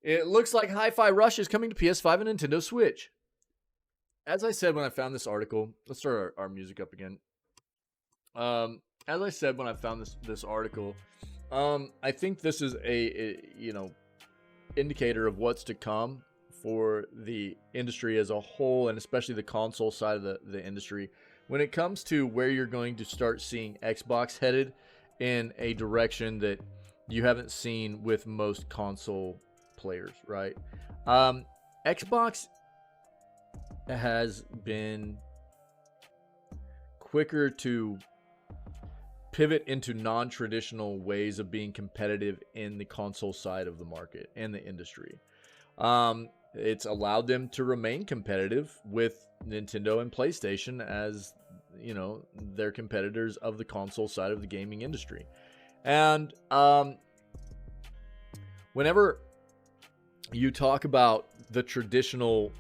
It looks like Hi-Fi Rush is coming to PS5 and Nintendo Switch. As I said when I found this article, let's start our music up again. As I said when I found this article, I think this is a indicator of what's to come for the industry as a whole, and especially the console side of the industry. When it comes to where you're going to start seeing Xbox headed in a direction that you haven't seen with most console players, right? Xbox has been quicker to pivot into non-traditional ways of being competitive in the console side of the market and the industry. It's allowed them to remain competitive with Nintendo and PlayStation as, their competitors of the console side of the gaming industry. And whenever you talk about the traditional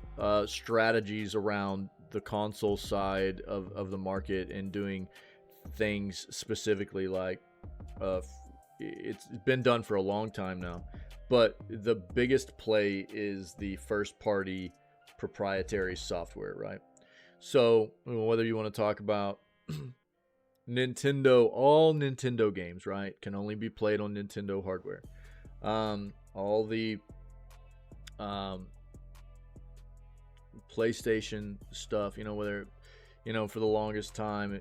strategies around the console side of the market and doing things specifically like it's been done for a long time now, but the biggest play is the first party proprietary software, right? So whether you want to talk about Nintendo, all Nintendo games, right, can only be played on Nintendo hardware. All the PlayStation stuff, whether for the longest time,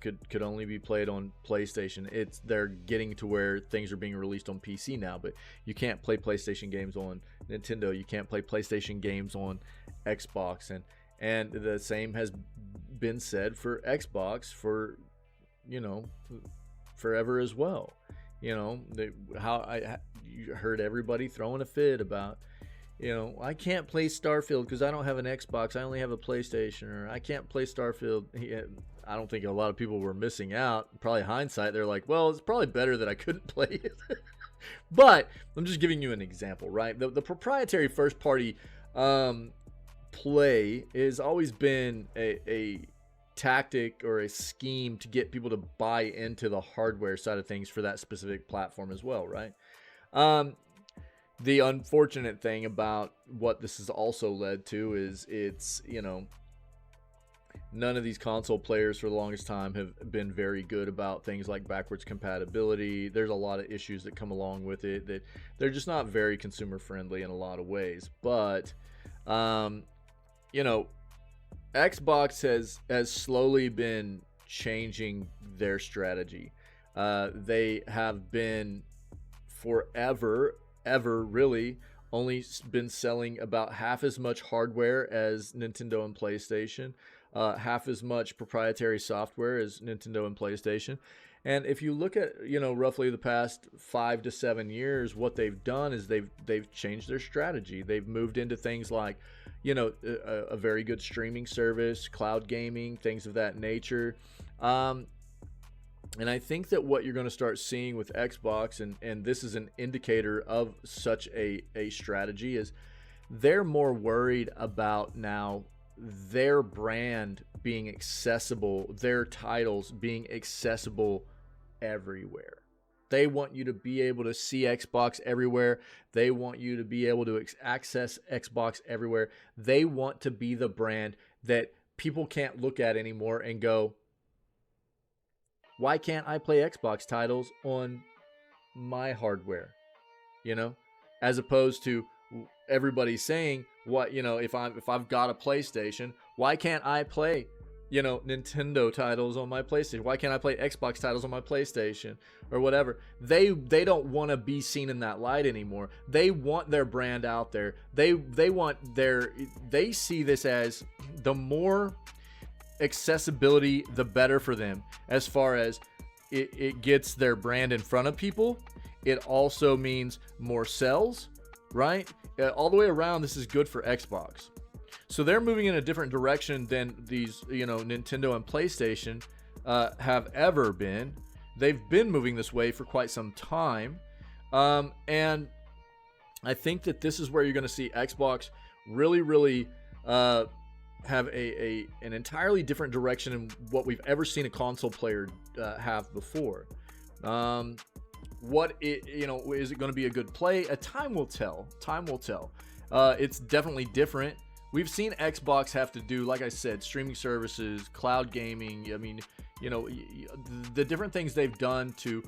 could only be played on PlayStation. They're getting to where things are being released on PC now, but you can't play PlayStation games on Nintendo. You can't play PlayStation games on Xbox, and the same has been said for Xbox for forever as well. You heard everybody throwing a fit about, I can't play Starfield because I don't have an Xbox. I only have a PlayStation, or I can't play Starfield. I don't think a lot of people were missing out. Probably hindsight, they're like, well, it's probably better that I couldn't play it. But I'm just giving you an example, right? The proprietary first party play has always been a tactic or a scheme to get people to buy into the hardware side of things for that specific platform as well, right? The unfortunate thing about what this has also led to is none of these console players for the longest time have been very good about things like backwards compatibility. There's a lot of issues that come along with it that they're just not very consumer friendly in a lot of ways. But, Xbox has slowly been changing their strategy. They have been forever really only been selling about half as much hardware as Nintendo and PlayStation, half as much proprietary software as Nintendo and PlayStation. And if you look at roughly the past 5 to 7 years, what they've done is they've changed their strategy. They've moved into things like a very good streaming service, cloud gaming, things of that nature. And I think that what you're going to start seeing with Xbox, and this is an indicator of such a strategy, is they're more worried about now their brand being accessible, their titles being accessible everywhere. They want you to be able to see Xbox everywhere. They want you to be able to access Xbox everywhere. They want to be the brand that people can't look at anymore and go, why can't I play Xbox titles on my hardware? As opposed to everybody saying, what, if I've got a PlayStation, why can't I play, Nintendo titles on my PlayStation? Why can't I play Xbox titles on my PlayStation or whatever? They don't want to be seen in that light anymore. They want their brand out there. They see this as the more accessibility, the better for them, as far as it gets their brand in front of people. It also means more sales, right? All the way around, this is good for Xbox. So they're moving in a different direction than these, Nintendo and PlayStation have ever been. They've been moving this way for quite some time. And I think that this is where you're going to see Xbox really have an entirely different direction in what we've ever seen a console player have before. what it, is it going to be a good play? Time will tell. Time will tell. It's definitely different. We've seen Xbox have to do, like I said, streaming services, cloud gaming. I mean, the different things they've done to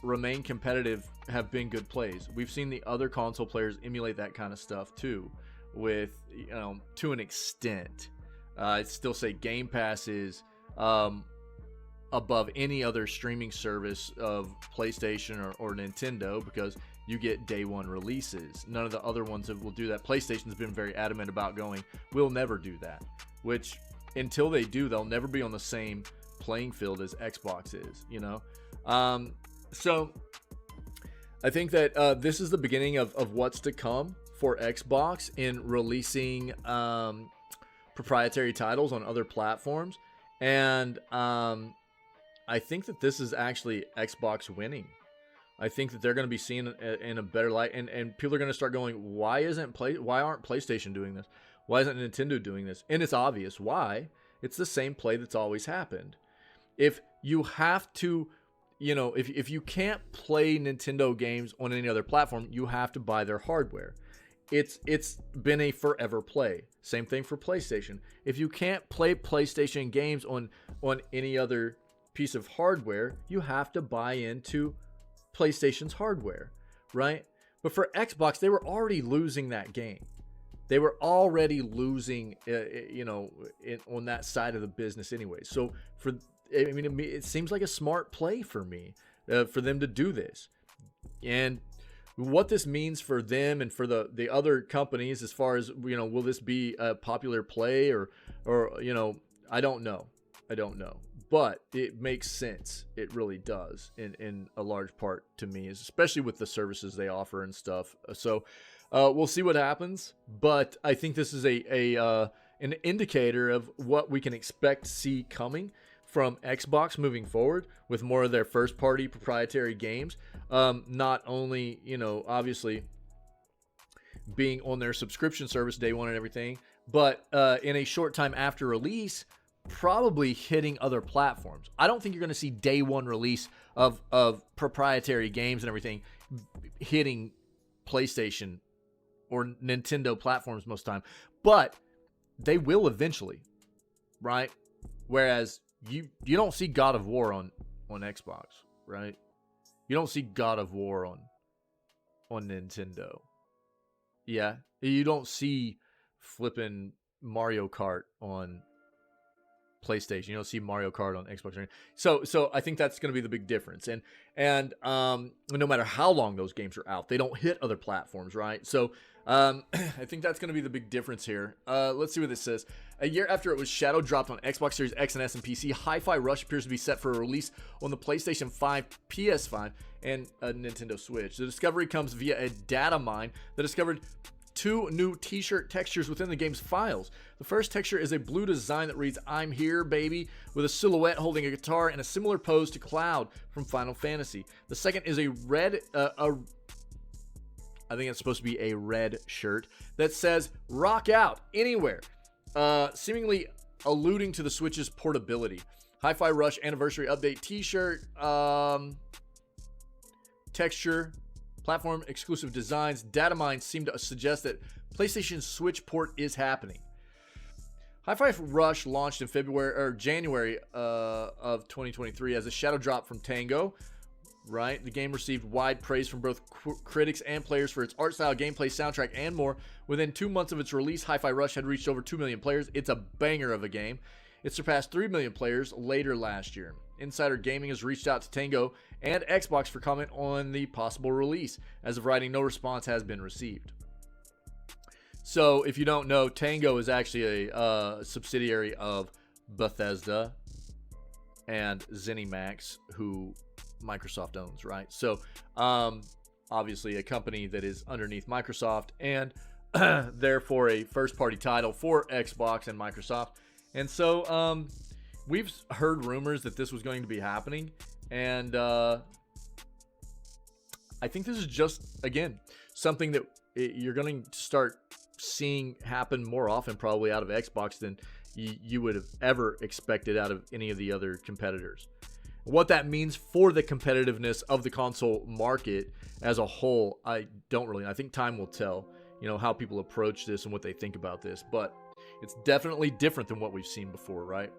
remain competitive have been good plays. We've seen the other console players emulate that kind of stuff too, with, to an extent. I'd still say Game Pass is above any other streaming service of PlayStation or Nintendo, because you get day one releases. None of the other ones that will do that. PlayStation's been very adamant about going, we'll never do that. Which, until they do, they'll never be on the same playing field as Xbox is, So, I think that this is the beginning of what's to come for Xbox in releasing proprietary titles on other platforms. And I think that this is actually Xbox winning. I think that they're going to be seen in a better light, and people are going to start going, why aren't PlayStation doing this? Why isn't Nintendo doing this? And it's obvious why. It's the same play that's always happened. If you have to, if you can't play Nintendo games on any other platform, you have to buy their hardware. It's been a forever play. Same thing for PlayStation. If you can't play PlayStation games on any other piece of hardware, you have to buy into PlayStation's hardware, right? But for Xbox, they were already losing that game. They were already losing, on that side of the business anyway. So it seems like a smart play for me, for them to do this. And what this means for them and for the other companies, as far as, will this be a popular play or I don't know. But it makes sense. It really does in a large part to me, especially with the services they offer and stuff. So we'll see what happens. But I think this is an indicator of what we can expect to see coming from Xbox moving forward with more of their first-party proprietary games. Not only, obviously being on their subscription service day one and everything, but in a short time after release, probably hitting other platforms. I don't think you're going to see day one release of proprietary games and everything hitting PlayStation or Nintendo platforms most of the time, but they will eventually, right? Whereas you don't see God of War on Xbox, right? You don't see God of War on Nintendo. Yeah, you don't see flipping Mario Kart on PlayStation. You don't see Mario Kart on Xbox. So I think that's going to be the big difference. And no matter how long those games are out, they don't hit other platforms, right? So I think that's going to be the big difference here. Let's see what this says. A year after it was shadow dropped on Xbox Series X and S and PC, Hi-Fi Rush appears to be set for a release on the PlayStation 5, PS5, and a Nintendo Switch. The discovery comes via a data mine that discovered 2 new t-shirt textures within the game's files. The first texture is a blue design that reads, "I'm here, baby," with a silhouette holding a guitar and a similar pose to Cloud from Final Fantasy. The second is a red, I think it's supposed to be a red shirt that says, "Rock out anywhere," seemingly alluding to the Switch's portability. Hi-Fi Rush Anniversary Update t-shirt, texture, platform exclusive designs. Data mines seem to suggest that PlayStation Switch port is happening. Hi-Fi Rush launched in January of 2023 as a shadow drop from Tango. Right, the game received wide praise from both critics and players for its art style, gameplay, soundtrack, and more. Within 2 months of its release, Hi-Fi Rush had reached over 2 million players. It's a banger of a game. It surpassed 3 million players later last year. Insider Gaming has reached out to Tango and Xbox for comment on the possible release. As of writing, no response has been received. So, if you don't know, Tango is actually a subsidiary of Bethesda and ZeniMax, who Microsoft owns, right? So, obviously a company that is underneath Microsoft and therefore a first-party title for Xbox and Microsoft. And so, we've heard rumors that this was going to be happening, and I think this is just, again, something that you're going to start seeing happen more often probably out of Xbox than you would have ever expected out of any of the other competitors. What that means for the competitiveness of the console market as a whole, I don't really. I think time will tell, you know, how people approach this and what they think about this. But it's definitely different than what we've seen before, right?